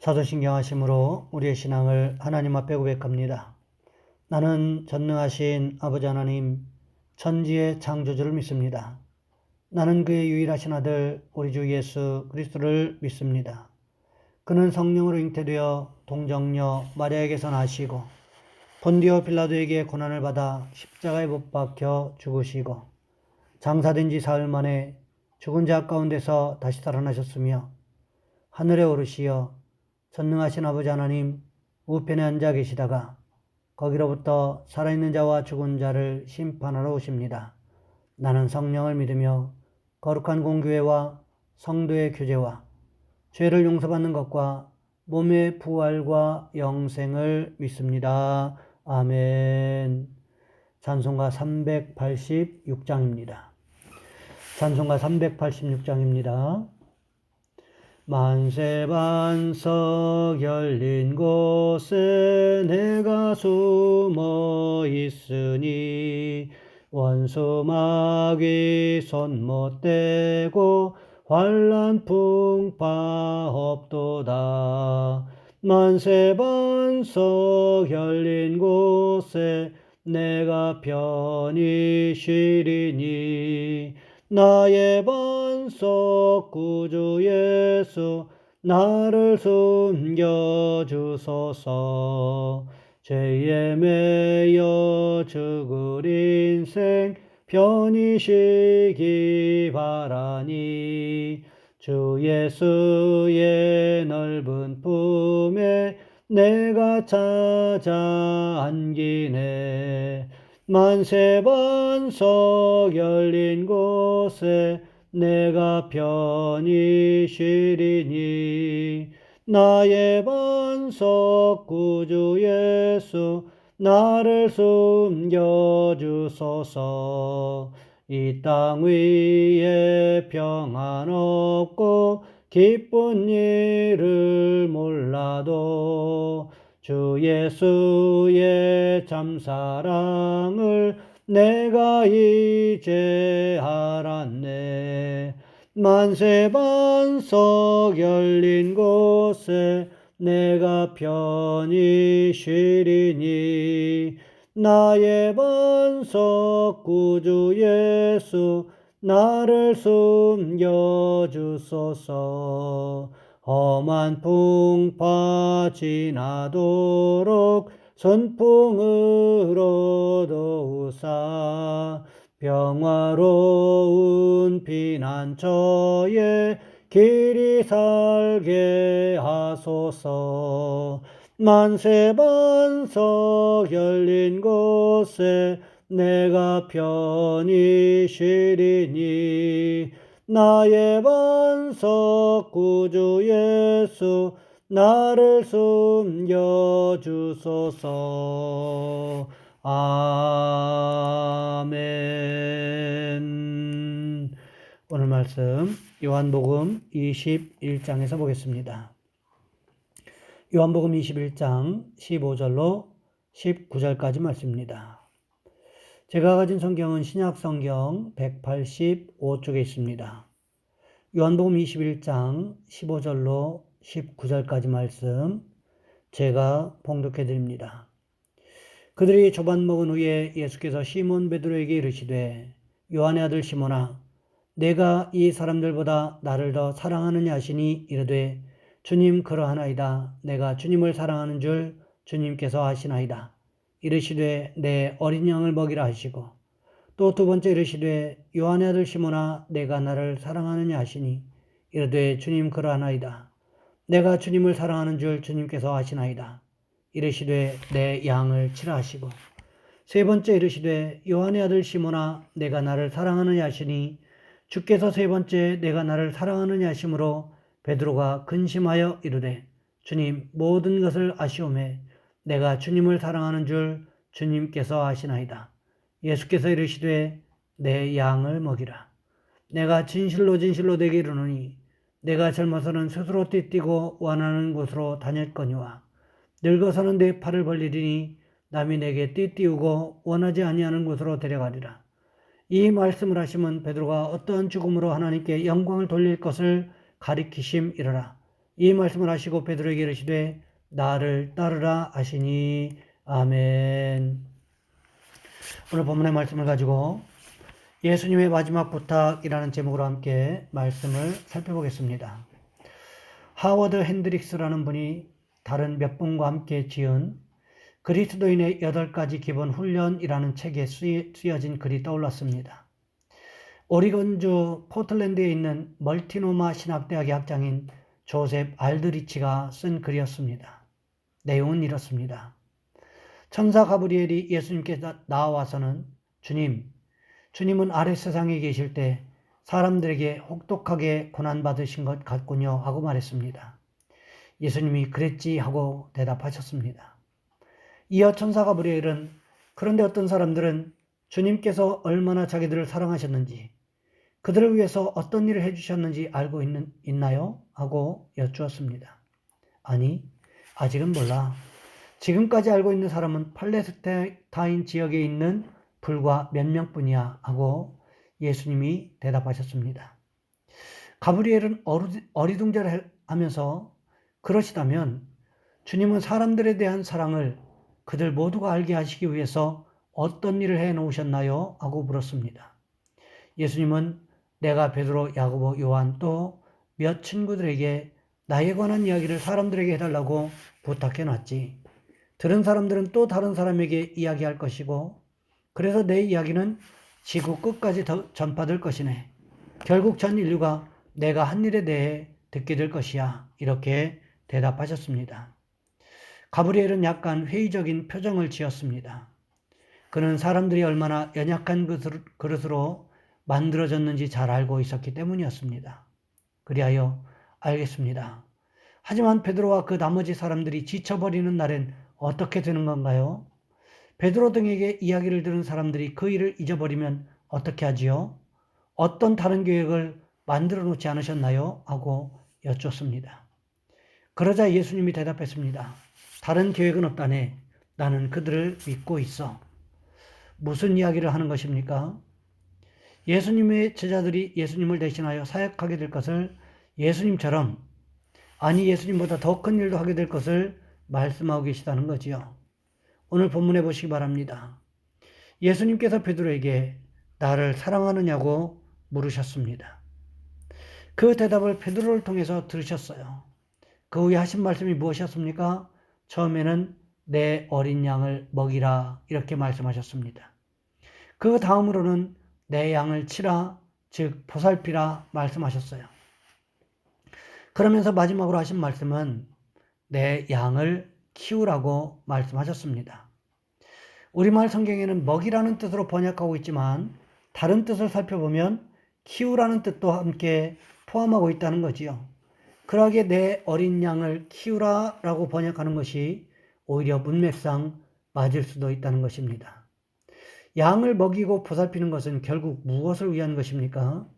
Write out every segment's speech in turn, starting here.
사도신경하심으로 우리의 신앙을 하나님 앞에 고백합니다. 나는 전능하신 아버지 하나님, 천지의 창조주를 믿습니다. 나는 그의 유일하신 아들 우리 주 예수 그리스도를 믿습니다. 그는 성령으로 잉태되어 동정녀 마리아에게서 나시고 본디오 빌라도에게 고난을 받아 십자가에 못 박혀 죽으시고 장사된 지 사흘 만에 죽은 자 가운데서 다시 살아나셨으며 하늘에 오르시어 전능하신 아버지 하나님 우편에 앉아 계시다가 거기로부터 살아있는 자와 죽은 자를 심판하러 오십니다. 나는 성령을 믿으며 거룩한 공교회와 성도의 교제와 죄를 용서받는 것과 몸의 부활과 영생을 믿습니다. 아멘. 찬송가 386장입니다. 찬송가 386장입니다. 만세반석 열린 곳에 내가 숨어 있으니 원수 마귀 손 못 대고 환난 풍파 없도다. 만세반석 열린 곳에 내가 편히 쉬리니 나의 반석 구주 예수 나를 숨겨주소서. 죄에 매여 죽을 인생 편히 쉬기 바라니 주 예수의 넓은 품에 내가 찾아 안기네. 만세반석 열린 곳에 내가 편히 쉬리니 나의 반석 구주 예수 나를 숨겨주소서. 이 땅 위에 평안 없고 기쁜 일을 몰라도 주 예수의 참사랑을 내가 이제 알았네. 만세반석 열린 곳에 내가 편히 쉬리니 나의 반석 구주 예수 나를 숨겨주소서. 험한 풍파 지나도록 선풍으로 도우사 평화로운 피난처에 길이 살게 하소서. 만세반석 열린 곳에 내가 편히 쉬리니 나의 반석 구주 예수 나를 숨겨주소서. 아멘. 오늘 말씀 요한복음 21장에서 보겠습니다. 요한복음 21장 15절로 19절까지 말씀입니다. 제가 가진 성경은 신약성경 185쪽에 있습니다. 요한복음 21장 15절로 19절까지 말씀 제가 봉독해 드립니다. 그들이 조반 먹은 후에 예수께서 시몬 베드로에게 이르시되 요한의 아들 시몬아 내가 이 사람들보다 나를 더 사랑하느냐 하시니 이르되 주님 그러하나이다. 내가 주님을 사랑하는 줄 주님께서 아시나이다. 이르시되 내 어린 양을 먹이라 하시고 또 두 번째 이르시되 요한의 아들 시몬아 내가 나를 사랑하느냐 하시니 이르되 주님 그러하나이다. 내가 주님을 사랑하는 줄 주님께서 아시나이다. 이르시되 내 양을 치라 하시고 세 번째 이르시되 요한의 아들 시몬아 내가 나를 사랑하느냐 하시니 주께서 세 번째 내가 나를 사랑하느냐 하심으로 베드로가 근심하여 이르되 주님 모든 것을 아시오매 내가 주님을 사랑하는 줄 주님께서 아시나이다. 예수께서 이르시되 내 양을 먹이라. 내가 진실로 진실로 내게 이르노니 내가 젊어서는 스스로 띠뛰고 원하는 곳으로 다녔거니와 늙어서는 내 팔을 벌리리니 남이 내게 띠띠우고 원하지 아니하는 곳으로 데려가리라. 이 말씀을 하시면 베드로가 어떠한 죽음으로 하나님께 영광을 돌릴 것을 가리키심이러라. 이 말씀을 하시고 베드로에게 이르시되 나를 따르라 하시니. 아멘. 오늘 본문의 말씀을 가지고 예수님의 마지막 부탁이라는 제목으로 함께 말씀을 살펴보겠습니다. 하워드 핸드릭스라는 분이 다른 몇 분과 함께 지은 그리스도인의 8가지 기본 훈련이라는 책에 쓰여진 글이 떠올랐습니다. 오리건주 포틀랜드에 있는 멀티노마 신학대학의 학장인 조셉 알드리치가 쓴 글이었습니다. 내용은 이렇습니다. 천사 가브리엘이 예수님께 나와서는 주님은 아랫 세상에 계실 때 사람들에게 혹독하게 고난받으신 것 같군요 하고 말했습니다. 예수님이 그랬지 하고 대답하셨습니다. 이어 천사 가브리엘은 그런데 어떤 사람들은 주님께서 얼마나 자기들을 사랑하셨는지 그들을 위해서 어떤 일을 해주셨는지 알고 있나요? 하고 여쭈었습니다. 아니, 아직은 몰라. 지금까지 알고 있는 사람은 팔레스타인 지역에 있는 불과 몇 명뿐이야 하고 예수님이 대답하셨습니다. 가브리엘은 어리둥절하면서 그러시다면 주님은 사람들에 대한 사랑을 그들 모두가 알게 하시기 위해서 어떤 일을 해 놓으셨나요? 하고 물었습니다. 예수님은 내가 베드로, 야고보, 요한 또 몇 친구들에게 나에 관한 이야기를 사람들에게 해달라고 부탁해 놨지. 들은 사람들은 또 다른 사람에게 이야기할 것이고 그래서 내 이야기는 지구 끝까지 전파될 것이네. 결국 전 인류가 내가 한 일에 대해 듣게 될 것이야. 이렇게 대답하셨습니다. 가브리엘은 약간 회의적인 표정을 지었습니다. 그는 사람들이 얼마나 연약한 그릇으로 만들어졌는지 잘 알고 있었기 때문이었습니다. 그리하여 알겠습니다. 하지만 베드로와 그 나머지 사람들이 지쳐버리는 날엔 어떻게 되는 건가요? 베드로 등에게 이야기를 들은 사람들이 그 일을 잊어버리면 어떻게 하지요? 어떤 다른 계획을 만들어 놓지 않으셨나요? 하고 여쭙습니다. 그러자 예수님이 대답했습니다. 다른 계획은 없다네. 나는 그들을 믿고 있어. 무슨 이야기를 하는 것입니까? 예수님의 제자들이 예수님을 대신하여 사역하게 될 것을 예수님처럼, 아니 예수님보다 더 큰 일도 하게 될 것을 말씀하고 계시다는 거지요. 오늘 본문에 보시기 바랍니다. 예수님께서 베드로에게 나를 사랑하느냐고 물으셨습니다. 그 대답을 베드로를 통해서 들으셨어요. 그 후에 하신 말씀이 무엇이었습니까? 처음에는 내 어린 양을 먹이라 이렇게 말씀하셨습니다. 그 다음으로는 내 양을 치라, 즉 보살피라 말씀하셨어요. 그러면서 마지막으로 하신 말씀은 내 양을 키우라고 말씀하셨습니다. 우리말 성경에는 먹이라는 뜻으로 번역하고 있지만 다른 뜻을 살펴보면 키우라는 뜻도 함께 포함하고 있다는 거지요. 그러기에 내 어린 양을 키우라라고 번역하는 것이 오히려 문맥상 맞을 수도 있다는 것입니다. 양을 먹이고 보살피는 것은 결국 무엇을 위한 것입니까?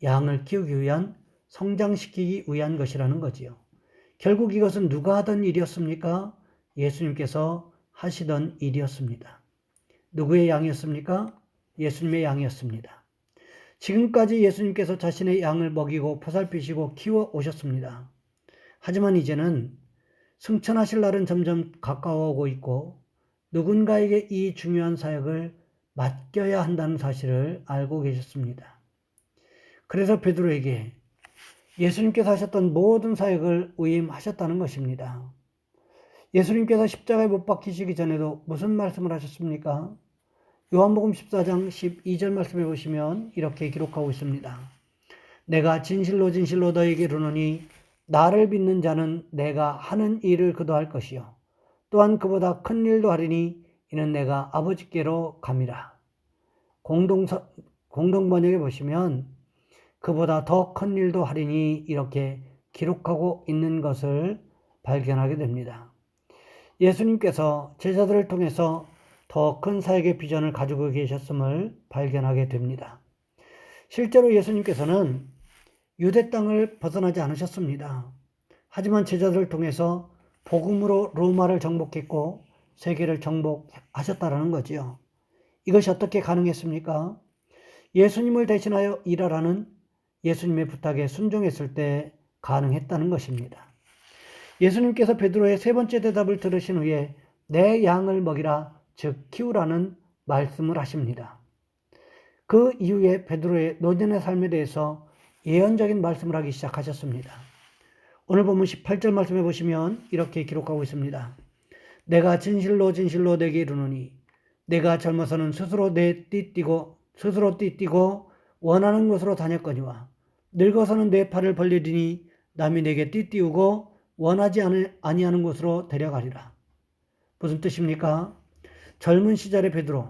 양을 키우기 위한, 성장시키기 위한 것이라는 거지요. 결국 이것은 누가 하던 일이었습니까? 예수님께서 하시던 일이었습니다. 누구의 양이었습니까? 예수님의 양이었습니다. 지금까지 예수님께서 자신의 양을 먹이고 보살피시고 키워 오셨습니다. 하지만 이제는 승천하실 날은 점점 가까워오고 있고 누군가에게 이 중요한 사역을 맡겨야 한다는 사실을 알고 계셨습니다. 그래서 베드로에게 예수님께서 하셨던 모든 사역을 위임하셨다는 것입니다. 예수님께서 십자가에 못 박히시기 전에도 무슨 말씀을 하셨습니까? 요한복음 14장 12절 말씀해 보시면 이렇게 기록하고 있습니다. 내가 진실로 진실로 너에게 이르노니 나를 믿는 자는 내가 하는 일을 그도 할 것이요 또한 그보다 큰 일도 하리니 이는 내가 아버지께로 감이라. 공동번역에 보시면 그보다 더 큰 일도 하리니 이렇게 기록하고 있는 것을 발견하게 됩니다. 예수님께서 제자들을 통해서 더 큰 사역의 비전을 가지고 계셨음을 발견하게 됩니다. 실제로 예수님께서는 유대 땅을 벗어나지 않으셨습니다. 하지만 제자들을 통해서 복음으로 로마를 정복했고 세계를 정복하셨다라는 거지요. 이것이 어떻게 가능했습니까? 예수님을 대신하여 일하라는 예수님의 부탁에 순종했을 때 가능했다는 것입니다. 예수님께서 베드로의 세 번째 대답을 들으신 후에 내 양을 먹이라, 즉 키우라는 말씀을 하십니다. 그 이후에 베드로의 노년의 삶에 대해서 예언적인 말씀을 하기 시작하셨습니다. 오늘 본문 18절 말씀해 보시면 이렇게 기록하고 있습니다. 내가 진실로 진실로 내게 이르노니 내가 젊어서는 스스로 띠뛰고 원하는 곳으로 다녔거니와 늙어서는 내 팔을 벌리리니 남이 내게 띠띠우고 원하지 아니하는 곳으로 데려가리라. 무슨 뜻입니까? 젊은 시절의 베드로,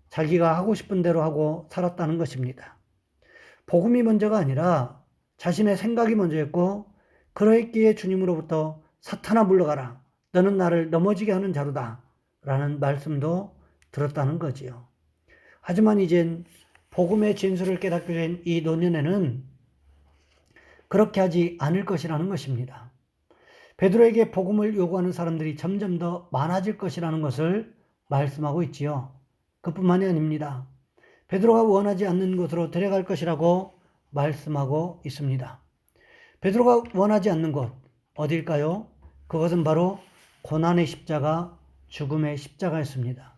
자기가 하고 싶은 대로 하고 살았다는 것입니다. 복음이 먼저가 아니라 자신의 생각이 먼저였고, 그러했기에 주님으로부터 사탄아 물러가라, 너는 나를 넘어지게 하는 자로다 라는 말씀도 들었다는 거지요. 하지만 이젠 복음의 진수를 깨닫게 된 이 노년에는 그렇게 하지 않을 것이라는 것입니다. 베드로에게 복음을 요구하는 사람들이 점점 더 많아질 것이라는 것을 말씀하고 있지요. 그뿐만이 아닙니다. 베드로가 원하지 않는 곳으로 데려갈 것이라고 말씀하고 있습니다. 베드로가 원하지 않는 곳 어딜까요? 그것은 바로 고난의 십자가, 죽음의 십자가였습니다.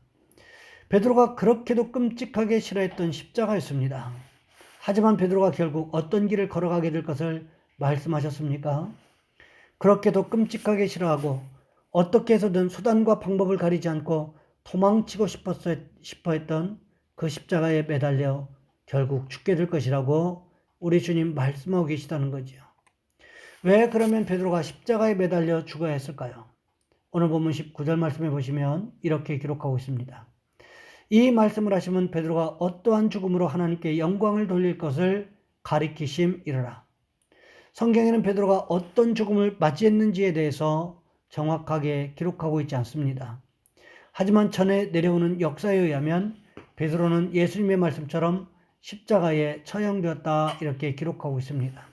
베드로가 그렇게도 끔찍하게 싫어했던 십자가였습니다. 하지만 베드로가 결국 어떤 길을 걸어가게 될 것을 말씀하셨습니까? 그렇게도 끔찍하게 싫어하고 어떻게 해서든 수단과 방법을 가리지 않고 도망치고 싶어 했던 그 십자가에 매달려 결국 죽게 될 것이라고 우리 주님 말씀하고 계시다는 거지요. 왜 그러면 베드로가 십자가에 매달려 죽어야 했을까요? 오늘 본문 19절 말씀해 보시면 이렇게 기록하고 있습니다. 이 말씀을 하시면 베드로가 어떠한 죽음으로 하나님께 영광을 돌릴 것을 가리키심이러라. 성경에는 베드로가 어떤 죽음을 맞이했는지에 대해서 정확하게 기록하고 있지 않습니다. 하지만 전에 내려오는 역사에 의하면 베드로는 예수님의 말씀처럼 십자가에 처형되었다 이렇게 기록하고 있습니다.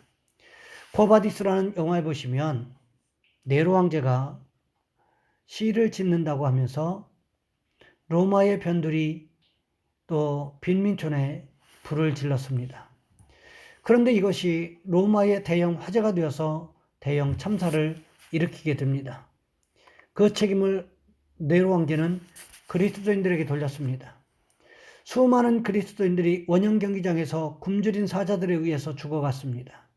코바디스라는 영화에 보시면 네로 황제가 시를 짓는다고 하면서 로마의 변두리 또 빈민촌에 불을 질렀습니다. 그런데 이것이 로마의 대형 화재가 되어서 대형 참사를 일으키게 됩니다. 그 책임을 네로 황제는 그리스도인들에게 돌렸습니다. 수많은 그리스도인들이 원형 경기장에서 굶주린 사자들에 의해서 죽어갔습니다.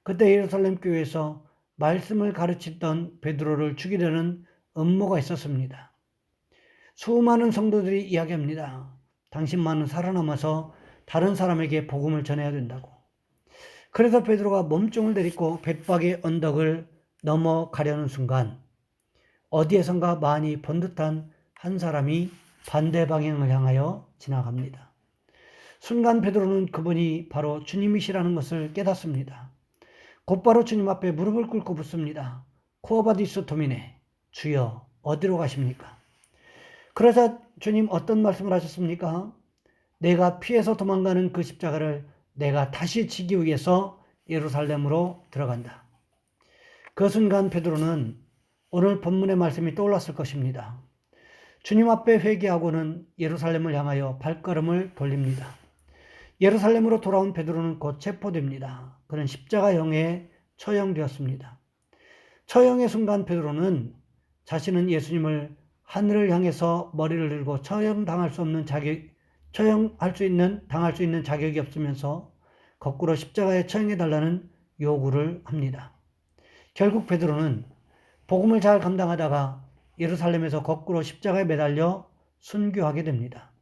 그때 예루살렘 교회에서 말씀을 가르치던 베드로를 죽이려는 음모가 있었습니다. 수많은 성도들이 이야기합니다. 당신만은 살아남아서 다른 사람에게 복음을 전해야 된다고. 그래서 베드로가 몸종을 내딛고 벳박의 언덕을 넘어가려는 순간 어디에선가 많이 번듯한 한 사람이 반대 방향을 향하여 지나갑니다. 순간 베드로는 그분이 바로 주님이시라는 것을 깨닫습니다. 곧바로 주님 앞에 무릎을 꿇고 묻습니다. 쿠어바디스 도미네, 주여 어디로 가십니까? 그러자 주님 어떤 말씀을 하셨습니까? 내가 피해서 도망가는 그 십자가를 내가 다시 지기 위해서 예루살렘으로 들어간다. 그 순간 베드로는 오늘 본문의 말씀이 떠올랐을 것입니다. 주님 앞에 회개하고는 예루살렘을 향하여 발걸음을 돌립니다. 예루살렘으로 돌아온 베드로는 곧 체포됩니다. 그는 십자가형에 처형되었습니다. 처형의 순간 베드로는 자신은 예수님을 하늘을 향해서 머리를 들고 당할 수 있는 자격이 없으면서 거꾸로 십자가에 처형해달라는 요구를 합니다. 결국 베드로는 복음을 잘 감당하다가 예루살렘에서 거꾸로 십자가에 매달려 순교하게 됩니다.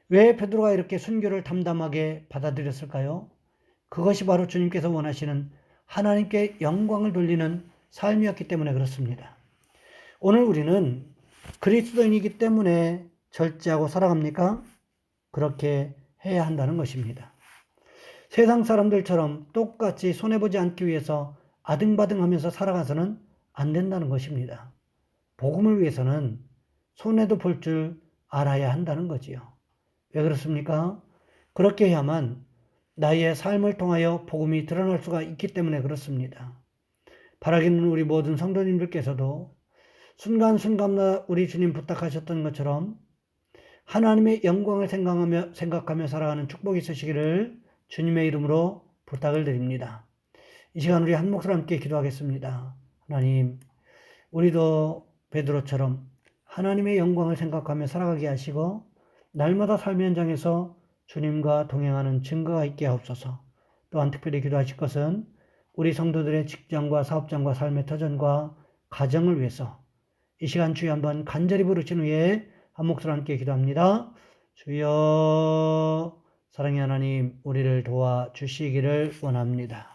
왜 베드로가 이렇게 순교를 담담하게 받아들였을까요? 그것이 바로 주님께서 원하시는 하나님께 영광을 돌리는 삶이었기 때문에 그렇습니다. 오늘 우리는 그리스도인이기 때문에 절제하고 살아갑니까? 그렇게 해야 한다는 것입니다. 세상 사람들처럼 똑같이 손해보지 않기 위해서 아등바등하면서 살아가서는 안 된다는 것입니다. 복음을 위해서는 손해도 볼 줄 알아야 한다는 거지요. 왜 그렇습니까? 그렇게 해야만 나의 삶을 통하여 복음이 드러날 수가 있기 때문에 그렇습니다. 바라기는 우리 모든 성도님들께서도 순간순간마다 우리 주님 부탁하셨던 것처럼 하나님의 영광을 생각하며 살아가는 축복이 있으시기를 주님의 이름으로 부탁을 드립니다. 이 시간 우리 한 목소리 함께 기도하겠습니다. 하나님, 우리도 베드로처럼 하나님의 영광을 생각하며 살아가게 하시고 날마다 삶의 현장에서 주님과 동행하는 증거가 있게 하옵소서. 또한 특별히 기도하실 것은 우리 성도들의 직장과 사업장과 삶의 터전과 가정을 위해서 이 시간 주여 한번 간절히 부르신 후에 한 목소리로 함께 기도합니다. 주여, 사랑의 하나님, 우리를 도와주시기를 원합니다.